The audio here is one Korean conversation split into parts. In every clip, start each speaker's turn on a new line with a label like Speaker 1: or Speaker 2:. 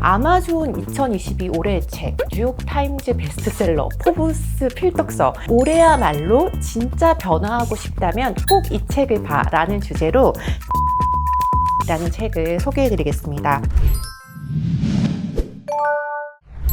Speaker 1: 아마존 2022 올해의 책, 뉴욕타임즈 베스트셀러, 포브스 필독서, 올해야말로 진짜 변화하고 싶다면 꼭 이 책을 봐 라는 주제로 라는 책을 소개해드리겠습니다.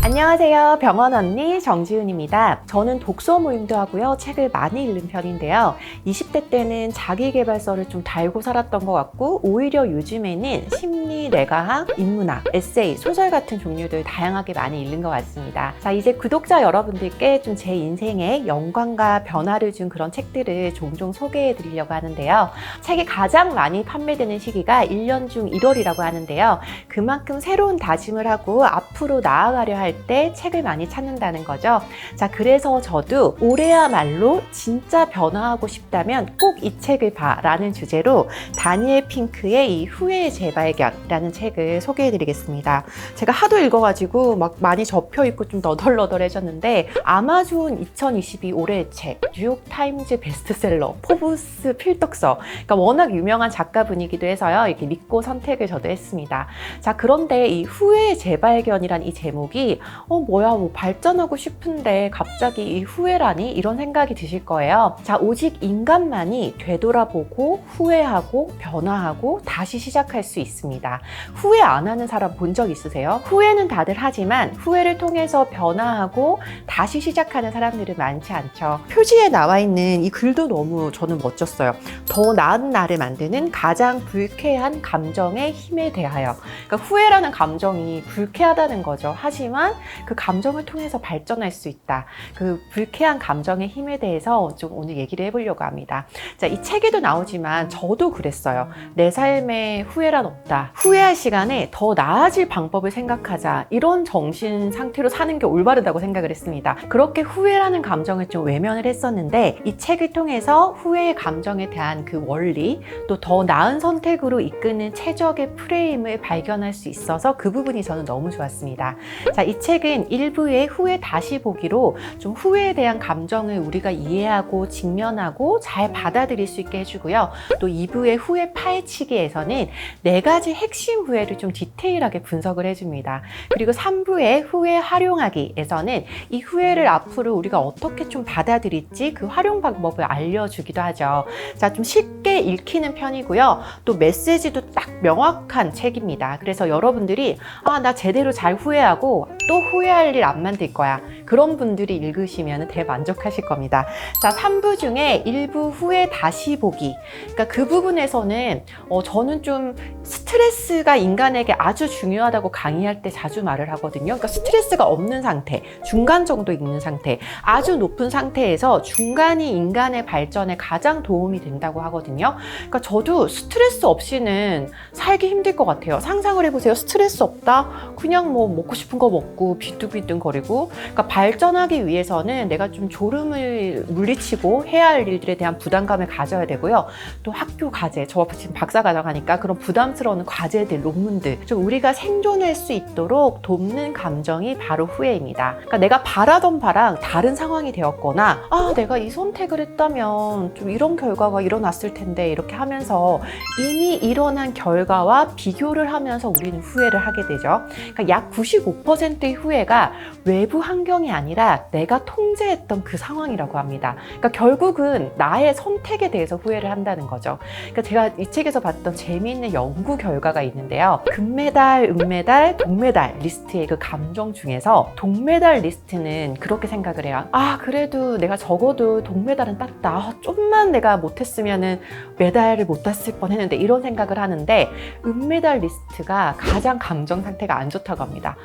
Speaker 1: 안녕하세요. 병원 언니 정지은입니다. 저는 독서 모임도 하고요. 책을 많이 읽는 편인데요. 20대 때는 자기계발서를 좀 달고 살았던 것 같고, 오히려 요즘에는 심리, 뇌과학, 인문학, 에세이, 소설 같은 종류들 다양하게 많이 읽는 것 같습니다. 자, 이제 구독자 여러분들께 좀 제 인생에 영광과 변화를 준 그런 책들을 종종 소개해 드리려고 하는데요. 책이 가장 많이 판매되는 시기가 1년 중 1월이라고 하는데요. 그만큼 새로운 다짐을 하고 앞으로 나아가려 할 때 책을 많이 찾는다는 거죠. 자, 그래서 저도 올해야말로 진짜 변화하고 싶다면 꼭 이 책을 봐 라는 주제로 다니엘 핑크의 이 후회의 재발견이라는 책을 소개해 드리겠습니다. 제가 하도 읽어가지고 막 많이 접혀있고 좀 너덜너덜해졌는데, 아마존 2022 올해의 책, 뉴욕타임즈 베스트셀러, 포브스 필독서, 그러니까 워낙 유명한 작가분이기도 해서요, 이렇게 믿고 선택을 저도 했습니다. 자, 그런데 이 후회의 재발견이란 이 제목이 뭐야, 뭐 발전하고 싶은데 갑자기 이 후회라니? 이런 생각이 드실 거예요. 자, 오직 인간만이 되돌아보고 후회하고 변화하고 다시 시작할 수 있습니다. 후회 안 하는 사람 본 적 있으세요? 후회는 다들 하지만 후회를 통해서 변화하고 다시 시작하는 사람들은 많지 않죠. 표지에 나와 있는 이 글도 너무 저는 멋졌어요. 더 나은 나를 만드는 가장 불쾌한 감정의 힘에 대하여. 그러니까 후회라는 감정이 불쾌하다는 거죠. 하지만 그 감정을 통해서 발전할 수 있다. 그 불쾌한 감정의 힘에 대해서 좀 오늘 얘기를 해보려고 합니다. 자, 이 책에도 나오지만 저도 그랬어요. 내 삶에 후회란 없다. 후회할 시간에 더 나아질 방법을 생각하자. 이런 정신 상태로 사는 게 올바르다고 생각을 했습니다. 그렇게 후회라는 감정을 좀 외면을 했었는데, 이 책을 통해서 후회의 감정에 대한 그 원리, 또 더 나은 선택으로 이끄는 최적의 프레임을 발견할 수 있어서 그 부분이 저는 너무 좋았습니다. 자, 이 책은 1부의 후회 다시 보기로 좀 후회에 대한 감정을 우리가 이해하고 직면하고 잘 받아들일 수 있게 해주고요. 또 2부의 후회 파헤치기에서는 4가지 핵심 후회를 좀 디테일하게 분석을 해줍니다. 그리고 3부의 후회 활용하기에서는 이 후회를 앞으로 우리가 어떻게 좀 받아들일지 그 활용 방법을 알려주기도 하죠. 자, 좀 쉽게 읽히는 편이고요. 또 메시지도 딱 명확한 책입니다. 그래서 여러분들이 나 제대로 잘 후회하고 또 후회할 일 안 만들 거야, 그런 분들이 읽으시면 대만족하실 겁니다. 자, 3부 중에 1부 후회 다시 보기, 그러니까 그 부분에서는 저는 좀 스트레스가 인간에게 아주 중요하다고 강의할 때 자주 말을 하거든요. 그러니까 스트레스가 없는 상태, 중간 정도 있는 상태, 아주 높은 상태에서 중간이 인간의 발전에 가장 도움이 된다고 하거든요. 그러니까 저도 스트레스 없이는 살기 힘들 것 같아요. 상상을 해보세요. 스트레스 없다? 그냥 뭐 먹고 싶은 거 먹고 비뚱비뚱거리고. 그러니까 발전하기 위해서는 내가 좀 졸음을 물리치고 해야 할 일들에 대한 부담감을 가져야 되고요. 또 학교 과제, 저 지금 박사과정 하니까 그런 부담스러운 과제들, 논문들, 좀 우리가 생존할 수 있도록 돕는 감정이 바로 후회입니다. 그러니까 내가 바라던 바랑 다른 상황이 되었거나, 내가 이 선택을 했다면 좀 이런 결과가 일어났을 텐데, 이렇게 하면서 이미 일어난 결과와 비교를 하면서 우리는 후회를 하게 되죠. 그러니까 약 95%의 후회가 외부 환경이 아니라 내가 통제했던 그 상황이라고 합니다. 그러니까 결국은 나의 선택에 대해서 후회를 한다는 거죠. 그러니까 제가 이 책에서 봤던 재미있는 연구 결과가 있는데요. 금메달, 은메달, 동메달 리스트의 그 감정 중에서 동메달 리스트는 그렇게 생각을 해요. 그래도 내가 적어도 동메달은 땄다. 좀만 내가 못했으면은 메달을 못 땄을 뻔했는데, 이런 생각을 하는데, 은메달 리스트가 가장 감정 상태가 안 좋다고 합니다.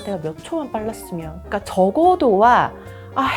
Speaker 1: 내가 몇 초만 빨랐으면, 그러니까 적어도와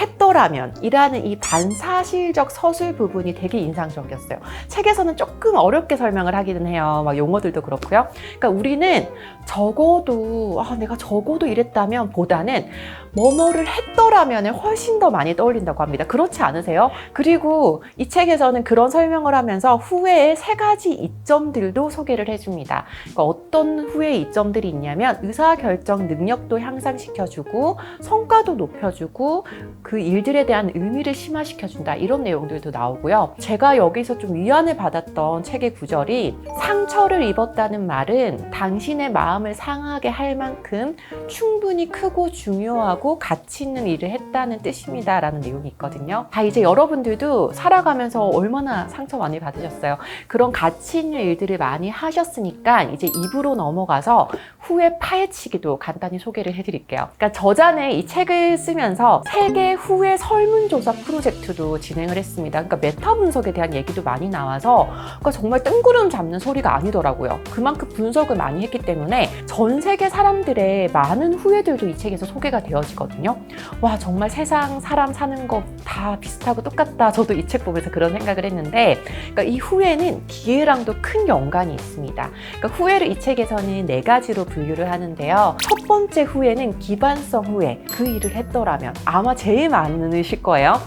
Speaker 1: 했더라면 이라는 이 반사실적 서술 부분이 되게 인상적이었어요. 책에서는 조금 어렵게 설명을 하기는 해요. 막 용어들도 그렇고요. 그러니까 우리는 적어도 내가 적어도 이랬다면 보다는 뭐뭐를 했더라면 훨씬 더 많이 떠올린다고 합니다. 그렇지 않으세요? 그리고 이 책에서는 그런 설명을 하면서 후회의 3가지 이점들도 소개를 해줍니다. 그러니까 어떤 후회의 이점들이 있냐면, 의사결정 능력도 향상시켜주고 성과도 높여주고 그 일들에 대한 의미를 심화시켜준다, 이런 내용들도 나오고요. 제가 여기서 좀 위안을 받았던 책의 구절이, 상처를 입었다는 말은 당신의 마음을 상하게 할 만큼 충분히 크고 중요하고 가치 있는 일을 했다는 뜻입니다 라는 내용이 있거든요. 이제 여러분들도 살아가면서 얼마나 상처 많이 받으셨어요. 그런 가치 있는 일들을 많이 하셨으니까 이제 2부로 넘어가서 후회 파헤치기도 간단히 소개를 해드릴게요. 그러니까 저자는 이 책을 쓰면서 세계 후회 설문조사 프로젝트도 진행을 했습니다. 그러니까 메타 분석에 대한 얘기도 많이 나와서, 그러니까 정말 뜬구름 잡는 소리가 아니더라고요. 그만큼 분석을 많이 했기 때문에 전 세계 사람들의 많은 후회들도 이 책에서 소개가 되어지거든요. 와, 정말 세상 사람 사는 거 다 비슷하고 똑같다. 저도 이 책 보면서 그런 생각을 했는데, 그러니까 이 후회는 기회랑도 큰 연관이 있습니다. 그러니까 후회를 이 책에서는 4가지로 분류를 하는데요. 첫 번째 후회는 기반성 후회. 그 일을 했더라면, 아마 제일 많으실 거예요.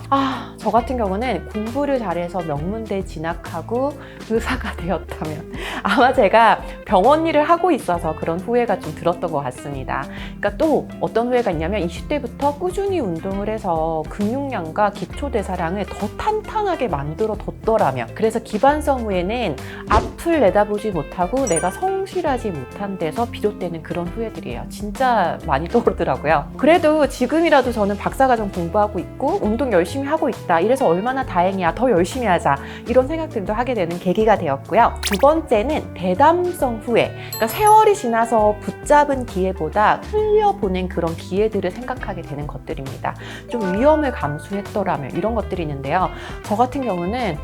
Speaker 1: 저 같은 경우는 공부를 잘해서 명문대 진학하고 의사가 되었다면, 아마 제가 병원 일을 하고 있어서 그런 후회가 좀 들었던 것 같습니다. 그러니까 또 어떤 후회가 있냐면, 20대부터 꾸준히 운동을 해서 근육량과 기초대사량을 더 탄탄하게 만들어 뒀더라면. 그래서 기반성 후회는 앞을 내다보지 못하고 내가 성실하지 못한 데서 비롯되는 그런 후회들이에요. 진짜 많이 떠오르더라고요. 그래도 지금이라도 저는 박사과정 공부하고 있고 운동 열심히 하고 있다, 이래서 얼마나 다행이야, 더 열심히 하자, 이런 생각들도 하게 되는 계기가 되었고요. 두 번째는 대담성 후회. 그러니까 세월이 지나서 붙잡은 기회보다 흘려보낸 그런 기회들을 생각하게 되는 것들입니다. 좀 위험을 감수했더라면, 이런 것들이 있는데요. 저 같은 경우는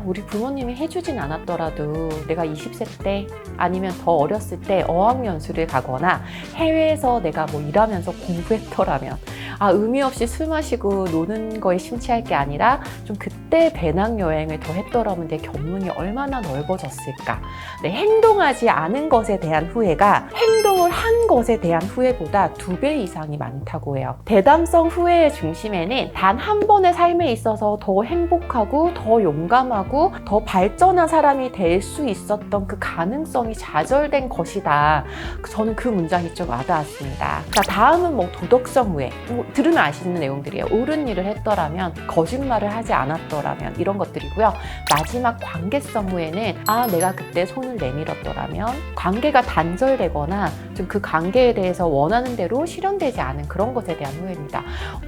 Speaker 1: 우리 부모님이 해주진 않았더라도 내가 20세 때 아니면 더 어렸을 때 어학연수를 가거나 해외에서 내가 뭐 일하면서 공부했더라면, 의미 없이 술 마시고 노는 거에 심취할 게 아니라 좀 그때 배낭여행을 더 했더라면 내 견문이 얼마나 넓어졌을까. 행동하지 않은 것에 대한 후회가 행동을 한 것에 대한 후회보다 2배 이상이 많다고 해요. 대담성 후회의 중심에는 단 한 번의 삶에 있어서 더 행복하고 더 용감하고 더 발전한 사람이 될 수 있었던 그 가능성이 좌절된 것이다. 저는 그 문장이 좀 와닿았습니다. 자, 다음은 도덕성 후회. 들으면 아시는 내용들이에요. 옳은 일을 했더라면, 거짓말을 하지 않았더라면, 이런 것들이고요. 마지막 관계성 후회는 내가 그때 손을 내밀었더라면, 관계가 단절되거나 좀 그 관계에 대해서 원하는 대로 실현되지 않은 그런 것에 대한 후회입니다.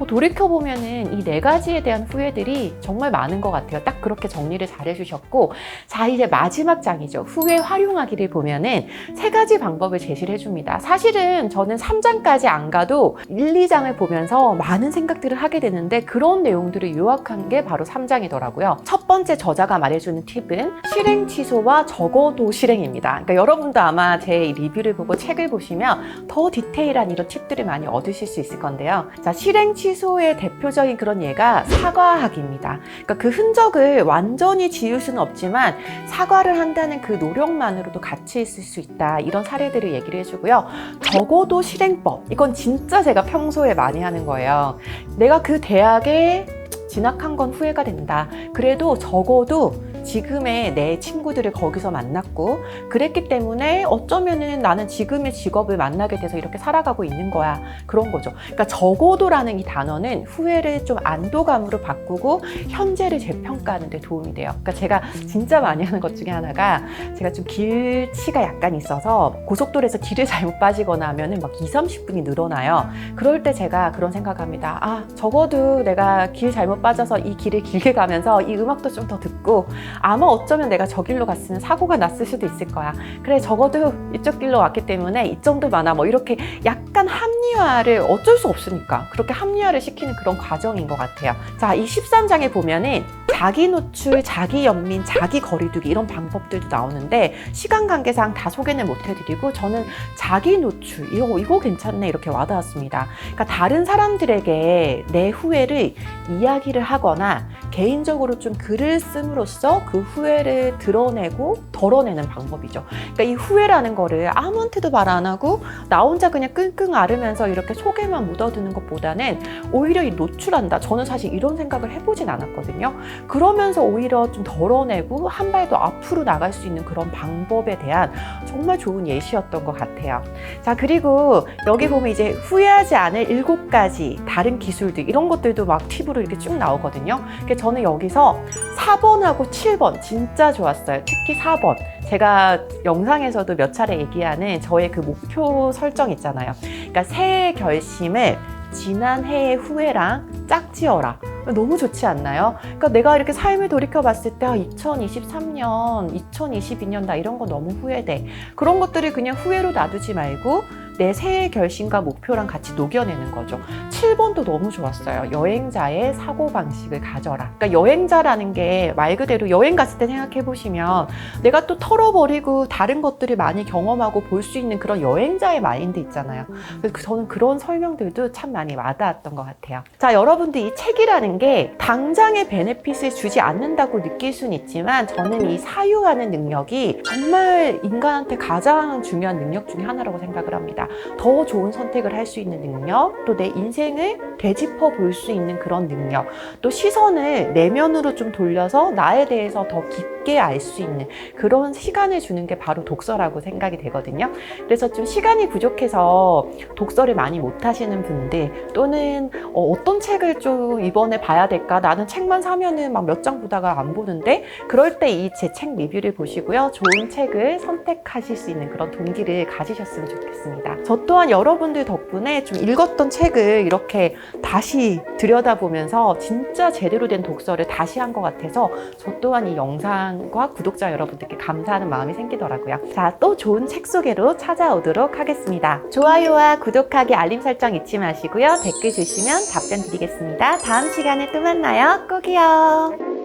Speaker 1: 돌이켜보면은 이 4가지에 대한 후회들이 정말 많은 것 같아요. 딱 그렇게 정리를 잘 해주셨고, 자, 이제 마지막 장이죠. 후회 활용하기를 보면은 3가지 방법을 제시를 해줍니다. 사실은 저는 3장까지 안 가도 1, 2장을 보면서 많은 생각들을 하게 되는데, 그런 내용들을 요약한 게 바로 3장이더라고요. 첫 번째 저자가 말해주는 팁은 실행 취소와 적어도 실행입니다. 그러니까 여러분도 아마 제 리뷰를 보고 책을 보시면 더 디테일한 이런 팁들을 많이 얻으실 수 있을 건데요. 자, 실행 취소의 대표적인 그런 예가 사과하기입니다. 그러니까 그 흔적을 완전히 지울 수는 없지만 사과를 한다는 그 노력만으로도 가치 있을 수 있다, 이런 사례들을 얘기를 해주고요. 적어도 실행법, 이건 진짜 제가 평소에 많이 하는 거예요. 내가 그 대학에 진학한 건 후회가 된다. 그래도 적어도 지금의 내 친구들을 거기서 만났고, 그랬기 때문에 어쩌면은 나는 지금의 직업을 만나게 돼서 이렇게 살아가고 있는 거야, 그런 거죠. 그러니까 적어도라는 이 단어는 후회를 좀 안도감으로 바꾸고 현재를 재평가하는 데 도움이 돼요. 그러니까 제가 진짜 많이 하는 것 중에 하나가, 제가 좀 길치가 약간 있어서 고속도로에서 길을 잘못 빠지거나 하면은 막 20-30분이 늘어나요. 그럴 때 제가 그런 생각합니다. 적어도 내가 길 잘못 빠져서 이 길을 길게 가면서 이 음악도 좀 더 듣고, 아마 어쩌면 내가 저 길로 갔으면 사고가 났을 수도 있을 거야. 그래, 적어도 이쪽 길로 왔기 때문에 이 정도 많아. 이렇게 약간 합리화를, 어쩔 수 없으니까 그렇게 합리화를 시키는 그런 과정인 것 같아요. 자, 이 13장에 보면은 자기 노출, 자기 연민, 자기 거리두기, 이런 방법들도 나오는데 시간 관계상 다 소개는 못 해드리고, 저는 자기 노출, 이거 괜찮네, 이렇게 와닿았습니다. 그러니까 다른 사람들에게 내 후회를 이야기를 하거나 개인적으로 좀 글을 씀으로써 그 후회를 드러내고 덜어내는 방법이죠. 그러니까 이 후회라는 거를 아무한테도 말 안 하고 나 혼자 그냥 끙끙 앓으면서 이렇게 속에만 묻어두는 것보다는 오히려 이 노출한다. 저는 사실 이런 생각을 해보진 않았거든요. 그러면서 오히려 좀 덜어내고 한 발 더 앞으로 나갈 수 있는 그런 방법에 대한 정말 좋은 예시였던 것 같아요. 자, 그리고 여기 보면 이제 후회하지 않을 7가지 다른 기술들, 이런 것들도 막 팁으로 이렇게 쭉 나오거든요. 그러니까 저는 여기서 4번하고 7번 진짜 좋았어요. 특히 4번. 제가 영상에서도 몇 차례 얘기하는 저의 그 목표 설정 있잖아요. 그러니까 새해 결심을 지난 해의 후회랑 짝지어라. 너무 좋지 않나요? 그러니까 내가 이렇게 삶을 돌이켜 봤을 때 2023년, 2022년 나 이런 거 너무 후회돼. 그런 것들을 그냥 후회로 놔두지 말고 내 새해 결심과 목표랑 같이 녹여내는 거죠. 7번도 너무 좋았어요. 여행자의 사고방식을 가져라. 그러니까 여행자라는 게 말 그대로 여행 갔을 때 생각해 보시면 내가 또 털어버리고 다른 것들을 많이 경험하고 볼 수 있는 그런 여행자의 마인드 있잖아요. 그래서 저는 그런 설명들도 참 많이 와닿았던 것 같아요. 자, 여러분들 이 책이라는 게 당장의 베네핏을 주지 않는다고 느낄 수는 있지만 저는 이 사유하는 능력이 정말 인간한테 가장 중요한 능력 중에 하나라고 생각을 합니다. 더 좋은 선택을 할 수 있는 능력, 또 내 인생을 되짚어 볼 수 있는 그런 능력, 또 시선을 내면으로 좀 돌려서 나에 대해서 더 깊게 알 수 있는 그런 시간을 주는 게 바로 독서라고 생각이 되거든요. 그래서 좀 시간이 부족해서 독서를 많이 못 하시는 분들, 또는 어떤 책을 좀 이번에 봐야 될까? 나는 책만 사면은 막 몇 장 보다가 안 보는데, 그럴 때 이 제 책 리뷰를 보시고요. 좋은 책을 선택하실 수 있는 그런 동기를 가지셨으면 좋겠습니다. 저 또한 여러분들 덕분에 좀 읽었던 책을 이렇게 다시 들여다보면서 진짜 제대로 된 독서를 다시 한 것 같아서 저 또한 이 영상과 구독자 여러분들께 감사하는 마음이 생기더라고요. 자, 또 좋은 책 소개로 찾아오도록 하겠습니다. 좋아요와 구독하기, 알림 설정 잊지 마시고요. 댓글 주시면 답변 드리겠습니다. 다음 시간에 또 만나요. 꼭이요.